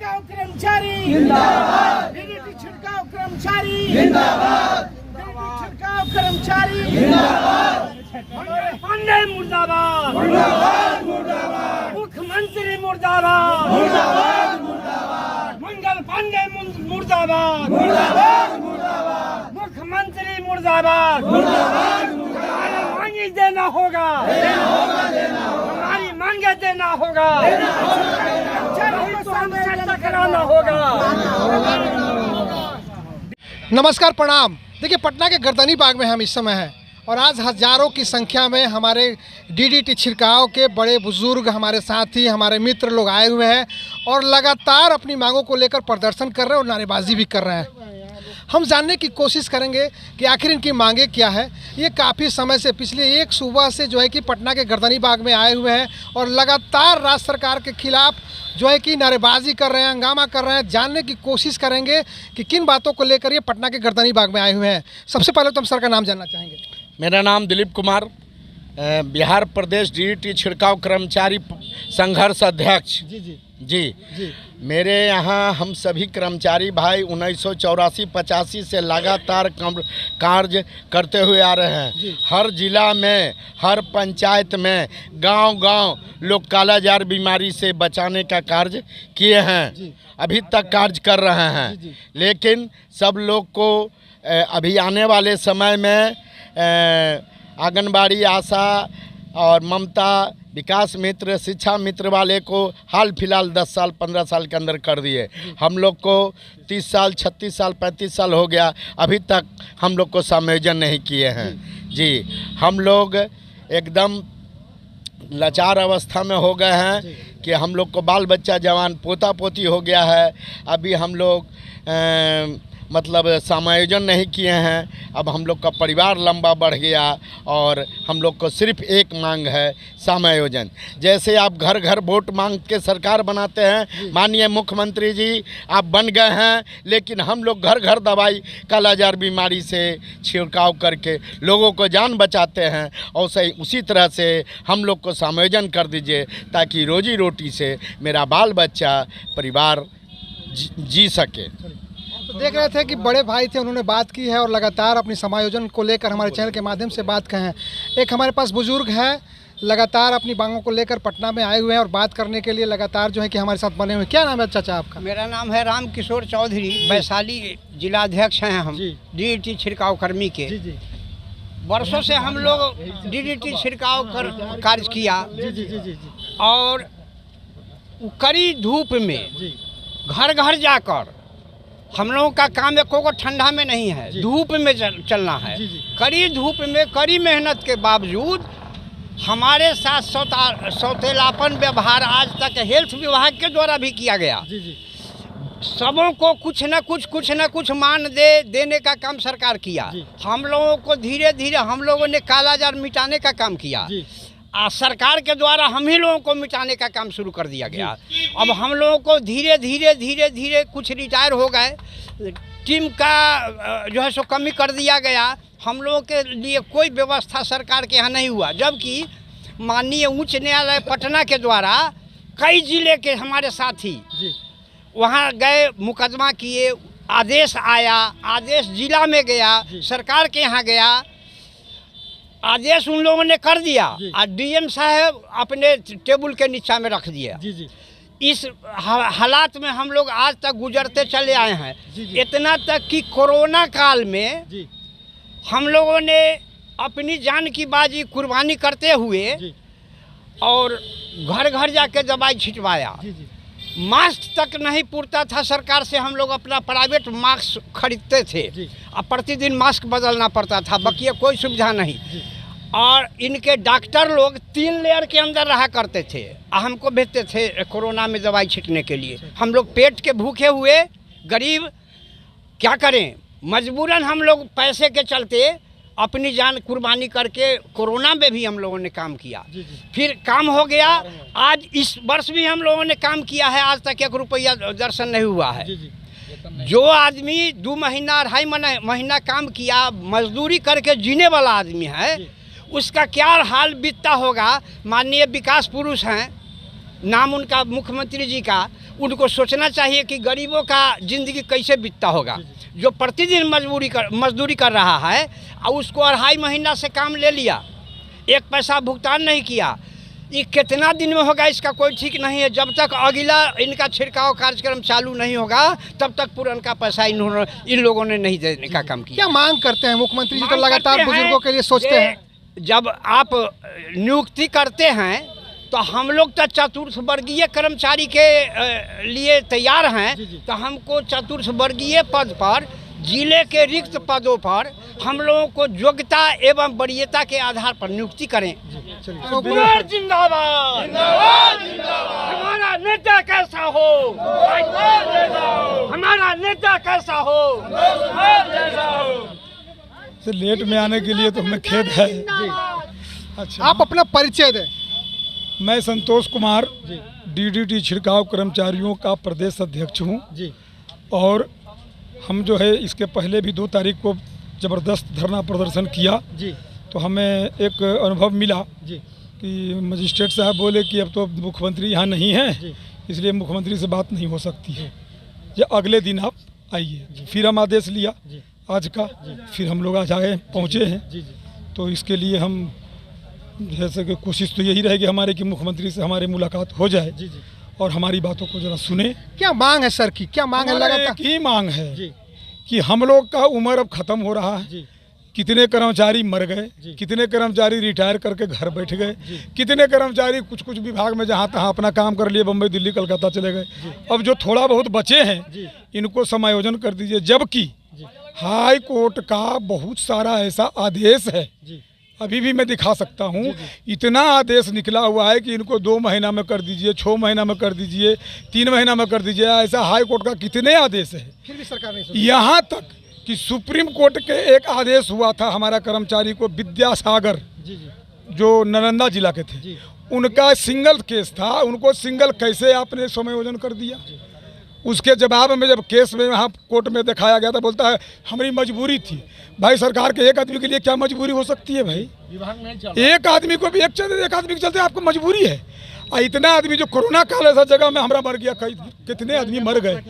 छिड़काव कर्मचारी जिंदाबाद, डीडीटी छिड़काव कर्मचारी जिंदाबाद, छिड़काव कर्मचारी जिंदाबाद, पांडे मुर्दाबाद मुर्दाबाद मुर्दाबाद, मुख्यमंत्री मुर्दाबाद मुर्दाबाद मुर्दाबाद, मंगल पांडे मुर्दाबाद मुर्दाबाद मुर्दाबाद, मुख्यमंत्री मुर्दाबाद मुर्दाबाद मुर्दाबाद, मांगी देना होगा हमारी मांगे देना होगा, कराना होगा। नमस्कार, प्रणाम। देखिए, पटना के गर्दनी बाग में हम इस समय हैं और आज हज़ारों की संख्या में हमारे डीडीटी छिड़काव के बड़े बुजुर्ग, हमारे साथी, हमारे मित्र लोग आए हुए हैं और लगातार अपनी मांगों को लेकर प्रदर्शन कर रहे हैं और नारेबाजी भी कर रहे हैं। हम जानने की कोशिश करेंगे कि आखिर इनकी मांगे क्या है। ये काफ़ी समय से, पिछले एक सुबह से जो है कि पटना के गर्दनी बाग में आए हुए हैं और लगातार राज्य सरकार के खिलाफ जो है कि नारेबाजी कर रहे हैं, हंगामा कर रहे हैं। जानने की कोशिश करेंगे कि किन बातों को लेकर ये पटना के गर्दनी बाग में आए हुए हैं। सबसे पहले तो हम सर का नाम जानना चाहेंगे। मेरा नाम दिलीप कुमार, बिहार प्रदेश डीडीटी छिड़काव कर्मचारी संघर्ष अध्यक्ष। जी। मेरे यहाँ हम सभी कर्मचारी भाई 1984-85 से लगातार कार्य करते हुए आ रहे हैं। हर जिला में, हर पंचायत में, गांव-गांव लोग कालाजार बीमारी से बचाने का कार्य किए हैं, अभी तक कार्य कर रहे हैं। लेकिन सब लोग को अभी आने वाले समय में आंगनबाड़ी, आशा और ममता, विकास मित्र, शिक्षा मित्र वाले को हाल फिलहाल 10 साल 15 साल के अंदर कर दिए। हम लोग को 30 साल 36 साल 35 साल हो गया, अभी तक हम लोग को समायोजन नहीं किए हैं। जी, हम लोग एकदम लाचार अवस्था में हो गए हैं कि हम लोग को बाल बच्चा जवान पोता पोती हो गया है। अभी हम लोग मतलब समायोजन नहीं किए हैं। अब हम लोग का परिवार लंबा बढ़ गया और हम लोग को सिर्फ एक मांग है, समायोजन। जैसे आप घर घर वोट मांग के सरकार बनाते हैं, माननीय मुख्यमंत्री जी आप बन गए हैं, लेकिन हम लोग घर घर दवाई कालाजार बीमारी से छिड़काव करके लोगों को जान बचाते हैं। और सही उसी तरह से हम लोग को समायोजन कर दीजिए ताकि रोजी रोटी से मेरा बाल बच्चा परिवार जी सके। तो देख रहे थे कि बड़े भाई थे, उन्होंने बात की है और लगातार अपनी समायोजन को लेकर हमारे चैनल के माध्यम से बात कहे हैं। एक हमारे पास बुजुर्ग हैं, लगातार अपनी मांगों को लेकर पटना में आए हुए हैं और बात करने के लिए लगातार जो है कि हमारे साथ बने हुए हैं। क्या नाम है चाचा आपका? मेरा नाम है राम किशोर चौधरी, वैशाली जिलाध्यक्ष हैं हम डीडीटी छिड़काव कर्मी के। वर्षों से हम लोग डीडीटी छिड़काव कार्य किया और कड़ी धूप में घर घर जाकर हम लोगों का काम एको को ठंडा में नहीं है, धूप में चलना है। कड़ी धूप में कड़ी मेहनत के बावजूद हमारे साथ सौतेलापन व्यवहार आज तक हेल्थ विभाग के द्वारा भी किया गया। सबों को कुछ न कुछ मान देने का काम सरकार किया। हम लोगों को धीरे धीरे हम लोगों ने कालाजार मिटाने का काम किया। सरकार के द्वारा हम ही लोगों को मिटाने का काम शुरू कर दिया गया। अब हम लोगों को धीरे धीरे कुछ रिटायर हो गए, टीम का जो है सो कमी कर दिया गया। हम लोगों के लिए कोई व्यवस्था सरकार के यहाँ नहीं हुआ, जबकि माननीय उच्च न्यायालय पटना के द्वारा कई जिले के हमारे साथी वहाँ गए, मुकदमा किए, आदेश आया, आदेश जिला में गया, सरकार के यहाँ गया, आदेश उन लोगों ने कर दिया और डीएम साहब अपने टेबल के नीचा में रख दिया। इस हालात में हम लोग आज तक गुजरते चले आए हैं। इतना तक कि कोरोना काल में हम लोगों ने अपनी जान की बाजी कुर्बानी करते हुए और घर घर जाके दवाई छिटवाया। मास्क तक नहीं पूरता था, सरकार से हम लोग अपना प्राइवेट मास्क खरीदते थे और प्रतिदिन मास्क बदलना पड़ता था, बाकी कोई सुविधा नहीं। और इनके डॉक्टर लोग 3 लेयर के अंदर रहा करते थे, हमको भेजते थे कोरोना में दवाई छिटने के लिए। हम लोग पेट के भूखे हुए गरीब क्या करें, मजबूरन हम लोग पैसे के चलते अपनी जान कुर्बानी करके कोरोना में भी हम लोगों ने काम किया। फिर काम हो गया, आज इस वर्ष भी हम लोगों ने काम किया है, आज तक 1 रुपया दर्शन नहीं हुआ है। जो आदमी 2 महीना 2.5 महीना काम किया, मजदूरी करके जीने वाला आदमी है, उसका क्या हाल बीतता होगा। माननीय विकास पुरुष हैं, नाम उनका मुख्यमंत्री जी का, उनको सोचना चाहिए कि गरीबों का ज़िंदगी कैसे बीतता होगा। जो प्रतिदिन मजदूरी कर रहा है और उसको 2.5 महीना से काम ले लिया, 1 पैसा भुगतान नहीं किया, ये कितना दिन में होगा इसका कोई ठीक नहीं है। जब तक अगला इनका छिड़काव कार्यक्रम चालू नहीं होगा तब तक पुराना पैसा इन लोगों ने नहीं देने का काम किया। क्या मांग करते हैं मुख्यमंत्री जी? तो लगातार बुजुर्गों के लिए सोचते हैं। जब आप नियुक्ति करते हैं तो हम लोग तो चतुर्थ वर्गीय कर्मचारी के लिए तैयार हैं, तो हमको चतुर्थ वर्गीय पद पर जिले के रिक्त पदों पर हम लोगों को योग्यता एवं वरीयता के आधार पर नियुक्ति करें। कुमार जिंदाबाद, हमारा नेता कैसा हो, हमारा नेता कैसा हो। से लेट में आने के लिए तो हमें खेद है। अच्छा, आप अपना परिचय दें। मैं संतोष कुमार डीडीटी छिड़काव कर्मचारियों का प्रदेश अध्यक्ष हूँ जी। और हम जो है इसके पहले भी 2 तारीख को ज़बरदस्त धरना प्रदर्शन किया जी। तो हमें एक अनुभव मिला जी। कि मजिस्ट्रेट साहब बोले कि अब तो मुख्यमंत्री यहाँ नहीं हैं, इसलिए मुख्यमंत्री से बात नहीं हो सकती है, या अगले दिन आप आइए। फिर हम आदेश लिया आज का, फिर हम लोग आज आए पहुँचे हैं। तो इसके लिए हम जैसे कि कोशिश तो यही रहेगी हमारे कि मुख्यमंत्री से हमारी मुलाकात हो जाए और हमारी बातों को जरा सुने। क्या मांग है सर की? क्या मांग है? लगातार एक ही मांग है कि हम लोग का उम्र अब खत्म हो रहा है। कितने कर्मचारी मर गए, कितने कर्मचारी रिटायर करके घर बैठ गए, कितने कर्मचारी कुछ विभाग में जहाँ तहाँ अपना काम कर लिए, बम्बई दिल्ली कलकत्ता चले गए। अब जो थोड़ा बहुत बचे हैं इनको समायोजन कर दीजिए। जबकि हाई कोर्ट का बहुत सारा ऐसा आदेश है, अभी भी मैं दिखा सकता हूँ, इतना आदेश निकला हुआ है कि इनको 2 महीना में कर दीजिए, 6 महीना में कर दीजिए, 3 महीना में कर दीजिए। ऐसा हाई कोर्ट का कितने आदेश है, फिर भी सरकार नहीं सुनती। यहाँ तक कि सुप्रीम कोर्ट के एक आदेश हुआ था हमारा कर्मचारी को, विद्यासागर जो नालंदा जिला के थे, उनका सिंगल केस था, उनको सिंगल कैसे आपने समायोजन कर दिया। उसके जवाब में जब केस में वहाँ कोर्ट में दिखाया गया था, बोलता है हमारी मजबूरी थी। भाई सरकार के एक आदमी के लिए क्या मजबूरी हो सकती है भाई? एक आदमी को भी एक आदमी के चलते आपको मजबूरी है। और इतना आदमी जो कोरोना काल ऐसा जगह में हमारा मर गया, कितने आदमी मर गए।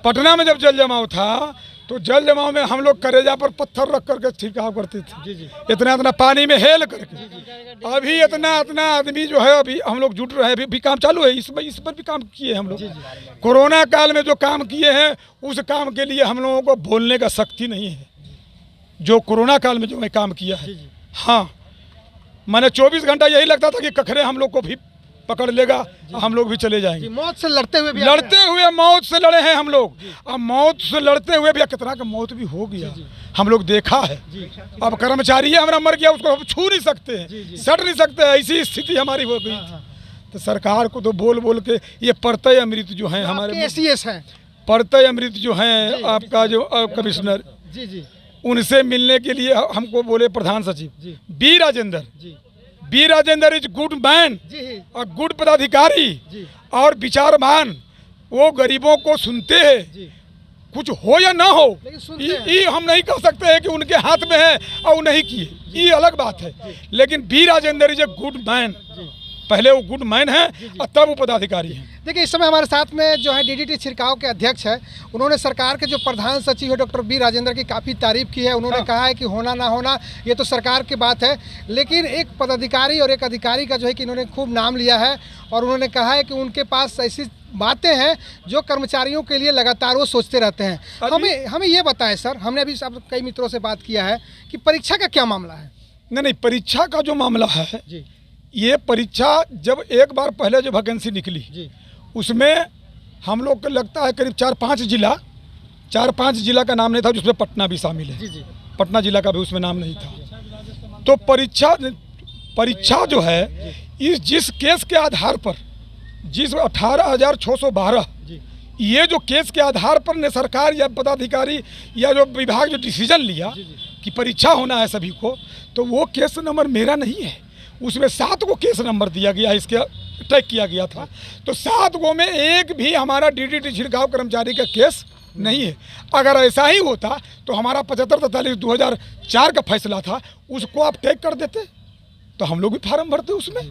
पटना में जब जल जमाव था तो जल जमाव में हम लोग करेजा पर पत्थर रख करके छिड़काव करते थे, इतना पानी में हेल करके। अभी इतना आदमी जो है अभी हम लोग जुट रहे हैं, अभी भी काम चालू है, इस पर भी काम किए हम लोग। कोरोना काल में जो काम किए हैं उस काम के लिए हम लोगों को बोलने का शक्ति नहीं है। जो कोरोना काल में जो मैं काम किया है, हाँ, मैंने 24 घंटा यही लगता था कि कखरे हम लोग को भी पकड़ लेगा, हम लोग भी चले जाएंगे। मौत से लड़ते हुए मौत से लड़े हैं हम लोग। अब मौत से लड़ते हुए भी कितना का मौत भी हो गया, हम लोग देखा है। अब कर्मचारी है हमारा मर गया, उसको हम छू नहीं सकते हैं, सट नहीं सकते, ऐसी स्थिति हमारी हो गई। तो सरकार को तो बोल के ये परतय अमृत जो है हमारे एसीएस हैं, परतय अमृत जो है आपका जो कमिश्नर, उनसे मिलने के लिए हमको बोले प्रधान सचिव B Rajendra is good man और गुड पदाधिकारी और विचारवान, वो गरीबों को सुनते हैं, कुछ हो या ना हो ये हम नहीं कह सकते हैं कि उनके हाथ में है और नहीं किए, ये अलग बात है। लेकिन B Rajendra is a good man, पहले वो गुड मैन है और तब वो पदाधिकारी है। देखिए इस समय हमारे साथ में जो है डीडीटी छिड़काव के अध्यक्ष है, उन्होंने सरकार के जो प्रधान सचिव है डॉक्टर बी राजेंद्र की काफ़ी तारीफ की है। उन्होंने कहा है कि होना ना होना ये तो सरकार की बात है, लेकिन एक पदाधिकारी और एक अधिकारी का जो है कि इन्होंने खूब नाम लिया है और उन्होंने कहा है कि उनके पास ऐसी बातें हैं जो कर्मचारियों के लिए लगातार वो सोचते रहते हैं। हमें ये बताएं सर, हमने अभी सब कई मित्रों से बात किया है कि परीक्षा का क्या मामला है? नहीं, परीक्षा का जो मामला है जी, ये परीक्षा जब एक बार पहले जो वैकेंसी निकली जी, उसमें हम लोग को लगता है करीब 4-5 जिला का नाम नहीं था, जिसमें पटना भी शामिल है। जी। पटना जिला का भी उसमें नाम नहीं था। तो परीक्षा जो है इस जिस केस के आधार पर, जिस 18,612 ये जो केस के आधार पर ने सरकार या पदाधिकारी या जो विभाग जो डिसीजन लिया कि परीक्षा होना है सभी को, तो वो केस नंबर मेरा नहीं है, उसमें 7 को केस नंबर दिया गया, इसके ट्रैक किया गया था। तो 7 को में एक भी हमारा डीडीटी छिड़काव कर्मचारी का केस नहीं है। अगर ऐसा ही होता तो हमारा 75-43-2004 का फैसला था, उसको आप टैग कर देते तो हम लोग भी फार्म भरते उसमें,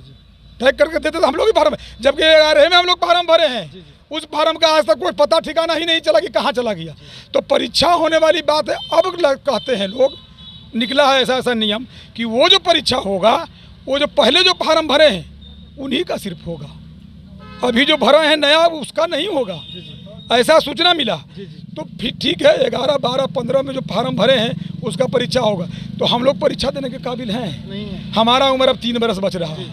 पैक करके देते तो हम लोग ही फार्म, जबकि 11 में हम लोग फार्म भरे हैं, उस फार्म का आज तक कोई पता ठिकाना ही नहीं चला कि कहाँ चला गया। तो परीक्षा होने वाली बात है। अब कहते हैं लोग, निकला है ऐसा ऐसा नियम कि वो जो परीक्षा होगा, वो जो पहले जो फार्म भरे हैं उन्हीं का सिर्फ होगा, अभी जो भरा है नया उसका नहीं होगा, ऐसा सूचना मिला। तो फिर ठीक है, 11, 12, 15 में जो फार्म भरे हैं उसका परीक्षा होगा। तो हम लोग परीक्षा देने के काबिल हैं नहीं है। हमारा उम्र अब 3 बरस बच रहा है,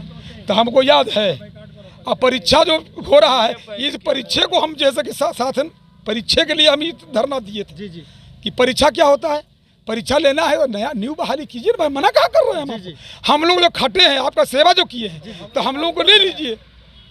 तो हमको याद है अब परीक्षा जो हो रहा है, इस परीक्षा को हम जैसे कि साधन परीक्षा के लिए हम ही धरना दिए थे कि परीक्षा क्या होता है, परीक्षा लेना है और नया न्यू बहाली कीजिए। भाई मना कहाँ कर रहे हैं हम लोग जो खटे हैं, आपका सेवा जो किए हैं, तो हम लोगों को ले लीजिए।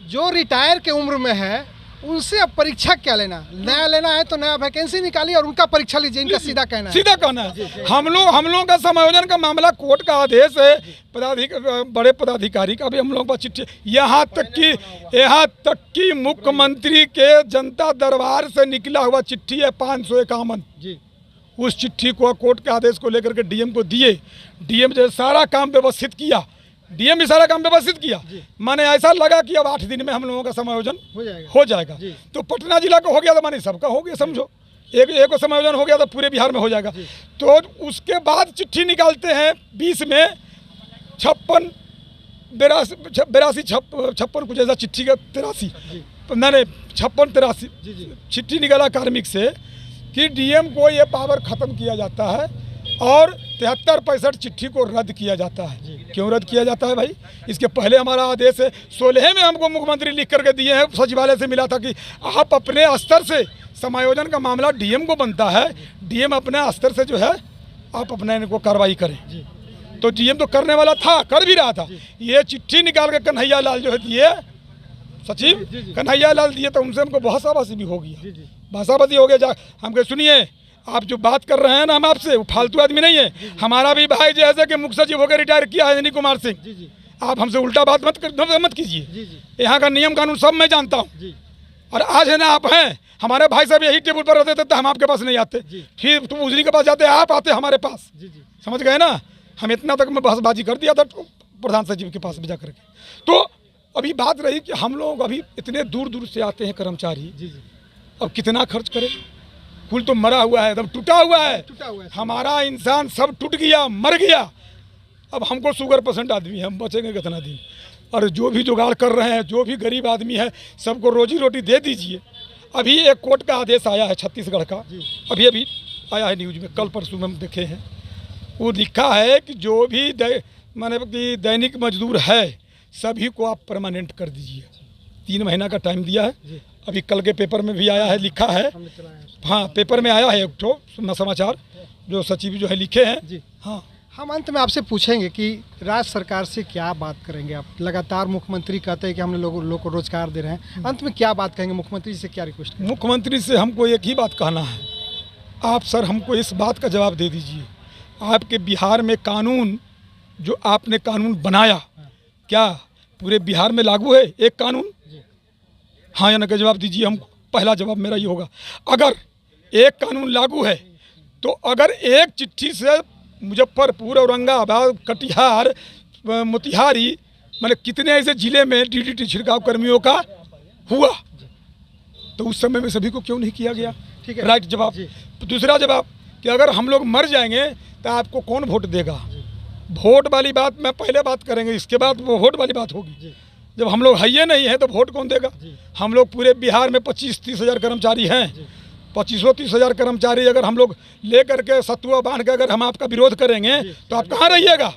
जो रिटायर के उम्र में है उनसे अब परीक्षा क्या लेना, नया लेना है तो नया वैकेंसी निकालिए और उनका परीक्षा लीजिए, इनका सीधा कहना है। सीधा कहना है। हम लोग का समायोजन का मामला कोर्ट का आदेश है, बड़े पदाधिकारी का भी हम लोग पास चिट्ठी, यहाँ तक कि मुख्यमंत्री के जनता दरबार से निकला हुआ चिट्ठी है 551 उस चिट्ठी को कोर्ट के आदेश को लेकर के डीएम को दिए। डीएम जो सारा काम व्यवस्थित किया, डीएम भी सारा काम व्यवस्थित किया। माने ऐसा लगा कि अब 8 दिन में हम लोगों का समायोजन हो जाएगा। तो पटना जिला का हो गया तो माने सबका हो गया, समझो एक समायोजन हो गया तो पूरे बिहार में हो जाएगा। तो उसके बाद चिट्ठी निकालते हैं 20 में 56 56 कुछ ऐसा चिट्ठी का 83 नहीं 56 83 चिट्ठी निकाला कार्मिक से कि डीएम को ये पावर खत्म किया जाता है और 73-65 चिट्ठी को रद्द किया जाता है। क्यों रद्द किया जाता है भाई? इसके पहले हमारा आदेश है 16 में हमको मुख्यमंत्री लिख करके दिए हैं, सचिवालय से मिला था कि आप अपने स्तर से समायोजन का मामला डीएम को बनता है, डीएम अपने स्तर से जो है आप अपने इनको कार्रवाई करें। तो डीएम तो करने वाला था, कर भी रहा था। ये चिट्ठी निकाल के कन्हैया लाल जो है दिए, सचिव कन्हैया लाल दिए, तो उनसे हमको भाषाबाजी भी हो गया, भाषाबाजी हो गया। हमको सुनिए, आप जो बात कर रहे हैं ना हम आपसे, वो फालतू आदमी नहीं है। हमारा भी भाई जैसे कि मुख्य सचिव होकर रिटायर किया है अनिल कुमार सिंह, आप हमसे उल्टा बात मत कीजिए। यहाँ का नियम कानून सब मैं जानता हूँ। और आज है ना आप हैं, हमारे भाई साहब यही टेबल पर रहते थे तो हम आपके पास नहीं आते, फिर तुम उजली के पास जाते, आप आते हमारे पास। समझ गए ना? हम इतना तक मैं बहसबाजी कर दिया था प्रधान सचिव के पास भी जा करके। तो अभी बात रही कि हम लोग अभी इतने दूर दूर से आते हैं कर्मचारी, अब कितना खर्च करें? पुल तो मरा हुआ है, एकदम टूटा हुआ है। हमारा इंसान सब टूट गया, मर गया। अब हमको शुगर पेशेंट आदमी है, हम बचेंगे कितना दिन? और जो भी जुगाड़ कर रहे हैं, जो भी गरीब आदमी है, सबको रोजी रोटी दे दीजिए। अभी एक कोर्ट का आदेश आया है छत्तीसगढ़ का, अभी आया है न्यूज में, कल परसों में हम देखे हैं। वो लिखा है कि जो भी माने कि दैनिक मजदूर है सभी को आप परमानेंट कर दीजिए। 3 महीना का टाइम दिया है। अभी कल के पेपर में भी आया है, लिखा है, हाँ पेपर में आया है एक ठो समाचार जो सचिव जो है लिखे हैं। हाँ, हम अंत में आपसे पूछेंगे कि राज्य सरकार से क्या बात करेंगे आप? लगातार मुख्यमंत्री कहते हैं कि हम लोग को रोजगार दे रहे हैं, अंत में क्या बात कहेंगे? मुख्यमंत्री से क्या रिक्वेस्ट करेंगे? मुख्यमंत्री से हमको एक ही बात कहना है, आप सर हमको इस बात का जवाब दे दीजिए, आपके बिहार में कानून जो आपने कानून बनाया क्या पूरे बिहार में लागू है एक कानून? हाँ या ना का जवाब दीजिए हमको। पहला जवाब मेरा ये होगा, अगर एक कानून लागू है तो अगर एक चिट्ठी से मुजफ्फरपुर, औरंगाबाद, कटिहार, मोतिहारी मैंने कितने ऐसे जिले में डीडीटी छिड़काव कर्मियों का हुआ, तो उस समय में सभी को क्यों नहीं किया गया? ठीक है, राइट जवाब। दूसरा जवाब कि अगर हम लोग मर जाएंगे तो आपको कौन वोट देगा? वोट वाली बात मैं पहले बात करेंगे, इसके बाद वो वोट वाली बात होगी। जब हम लोग है नहीं है तो वोट कौन देगा? हम लोग पूरे बिहार में 25-30 हज़ार कर्मचारी हैं, 25-30 हज़ार कर्मचारी अगर हम लोग ले करके सतुआ बांध के अगर हम आपका विरोध करेंगे तो आप कहाँ रहिएगा?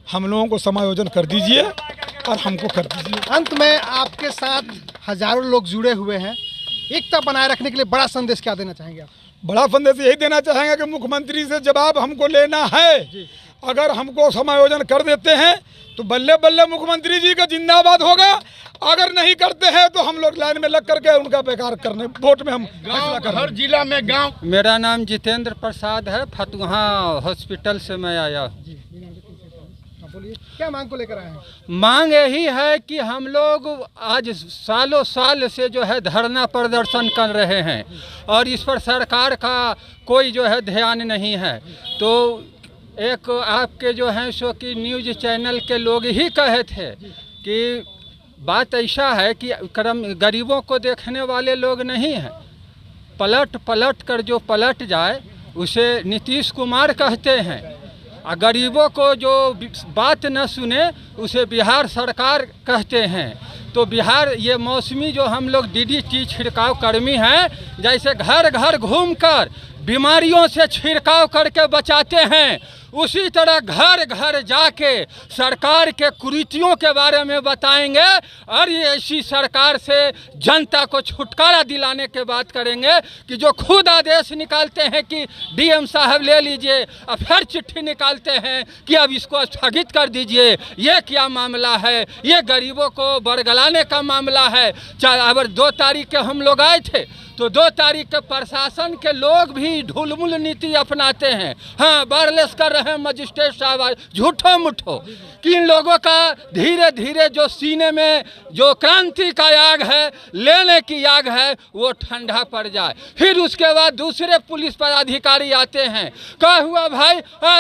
हम लोगों को समायोजन कर दीजिए और हमको कर दीजिए। अंत में आपके साथ हजारों लोग जुड़े हुए हैं, एकता बनाए रखने के लिए बड़ा संदेश क्या देना चाहेंगे आप? बड़ा संदेश यही देना चाहेंगे कि मुख्यमंत्री से जवाब हमको लेना है। अगर हमको समायोजन कर देते हैं तो बल्ले बल्ले मुख्यमंत्री जी का जिंदाबाद होगा, अगर नहीं करते हैं तो हम लोग लाइन में लग करके उनका बेकार करने वोट में हम हर जिला में गांव। मेरा नाम जितेंद्र प्रसाद है, फतुहा हॉस्पिटल से मैं आया। बोलिए, क्या मांग को लेकर आए हैं? मांग यही है कि हम लोग आज सालों साल से जो है धरना प्रदर्शन कर रहे हैं और इस पर सरकार का कोई जो है ध्यान नहीं है। तो एक आपके जो हैं सो कि न्यूज़ चैनल के लोग ही कहे थे कि बात ऐसा है कि गरीबों को देखने वाले लोग नहीं हैं। पलट पलट कर जो पलट जाए उसे नीतीश कुमार कहते हैं, और गरीबों को जो बात न सुने उसे बिहार सरकार कहते हैं। तो बिहार ये मौसमी जो हम लोग DDT छिड़काव कर्मी हैं, जैसे घर घर घूमकर बीमारियों से छिड़काव करके बचाते हैं, उसी तरह घर घर जाके सरकार के कुरीतियों के बारे में बताएंगे और ये ऐसी सरकार से जनता को छुटकारा दिलाने के बात करेंगे कि जो खुद आदेश निकालते हैं कि DM साहब ले लीजिए, और फिर चिट्ठी निकालते हैं कि अब इसको स्थगित कर दीजिए। ये क्या मामला है? ये गरीबों को बरगलाने का मामला है। अगर 2 तारीख के हम लोग आए थे तो 2 तारीख के प्रशासन के लोग भी ढुलमुल नीति अपनाते हैं। हाँ, वायरलेस कर रहे हैं मजिस्ट्रेट साहब झूठो मुठो कि इन लोगों का धीरे धीरे जो सीने में जो क्रांति का आग है, लेने की आग है, वो ठंडा पड़ जाए। फिर उसके बाद दूसरे पुलिस पदाधिकारी आते हैं, क्या हुआ भाई,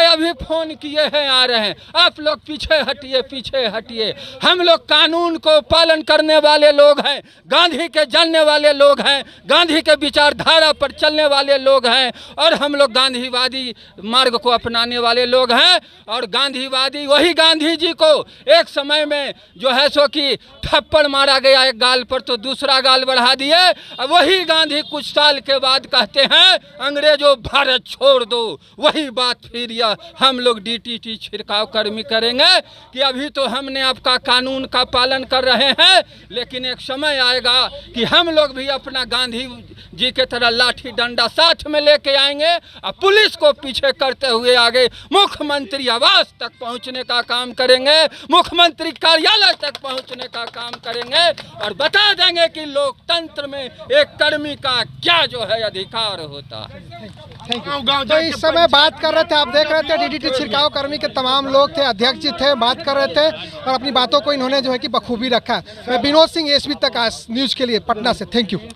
अभी फ़ोन किए हैं, आ रहे हैं, आप लोग पीछे हटिए, पीछे हटिए। हम लोग कानून को पालन करने वाले लोग हैं, गांधी के जानने वाले लोग हैं, गांधी के विचारधारा पर चलने वाले लोग हैं, और हम लोग गांधीवादी मार्ग को अपनाने वाले लोग हैं। और गांधीवादी वही गांधी जी को एक समय में जो है सो कि थप्पड़ मारा गया एक गाल पर तो दूसरा गाल बढ़ा दिए। अब वही गांधी कुछ साल के बाद कहते हैं अंग्रेजों भारत छोड़ दो। वही बात फिर यह हम लोग DDT छिड़काव कर्मी करेंगे कि अभी तो हमने आपका कानून का पालन कर रहे हैं, लेकिन एक समय आएगा कि हम लोग भी अपना गांधी जी के तरह लाठी डंडा साथ में लेके आएंगे और पुलिस को पीछे करते हुए आगे मुख्यमंत्री आवास तक पहुंचने का काम करेंगे, मुख्यमंत्री कार्यालय तक पहुंचने का काम करेंगे और बता देंगे कि लोकतंत्र में एक कर्मी का क्या जो है अधिकार होता है। Thank you. तो इस समय बात कर रहे थे, आप देख रहे थे DDT छिड़काव कर्मी के तमाम लोग थे, अध्यक्ष जी थे, बात कर रहे थे और अपनी बातों को इन्होंने जो है कि बखूबी रखा। मैं विनोद सिंह SB तक न्यूज़ के लिए पटना से। Thank you.